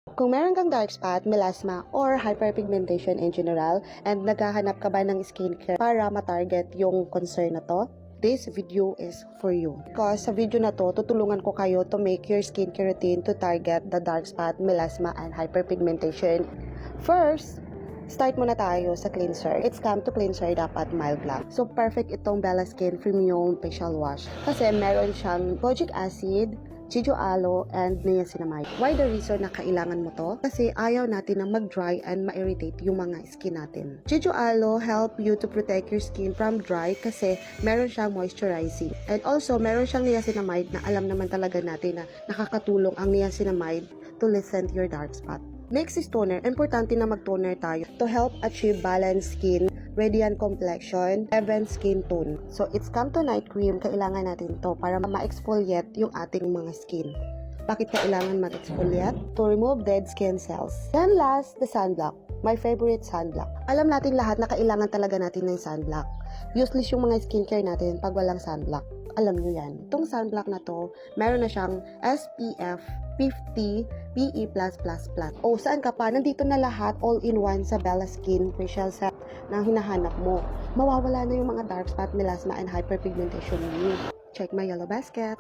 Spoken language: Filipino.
Kung meron kang dark spot, melasma, or hyperpigmentation in general, and naghahanap ka ba ng skincare para matarget yung concern na to, this video is for you. Because sa video na to, tutulungan ko kayo to make your skincare routine to target the dark spot, melasma, and hyperpigmentation. First, start muna tayo sa cleanser. It's come to cleanser, dapat mild lang. So, perfect itong Bella Skin Premium Facial Wash. Kasi meron siyang kojic acid, Jeju Aloe, and niacinamide. Why the reason na kailangan mo to? Kasi ayaw natin na mag-dry and ma-irritate yung mga skin natin. Jeju Aloe help you to protect your skin from dry kasi meron siyang moisturizing. And also, meron siyang niacinamide na alam naman talaga natin na nakakatulong ang niacinamide to lessen your dark spot. Next is toner. Importante na mag-toner tayo to help achieve balanced skin, radiant complexion, even skin tone. So, it's come to night cream. Kailangan natin to para ma-exfoliate yung ating mga skin. Bakit kailangan mag-exfoliate? To remove dead skin cells. Then last, the sunblock. My favorite sunblock. Alam natin lahat na kailangan talaga natin ng sunblock. Useless yung mga skincare natin pag walang sunblock. Alam nyo yan. Itong sunblock na to, meron na siyang SPF 50 PE+++. O, saan ka pa? Nandito na lahat all-in-one sa Bella Skin Facial Set na hinahanap mo. Mawawala na yung mga dark spot, melasma, and hyperpigmentation mo. Check my yellow basket.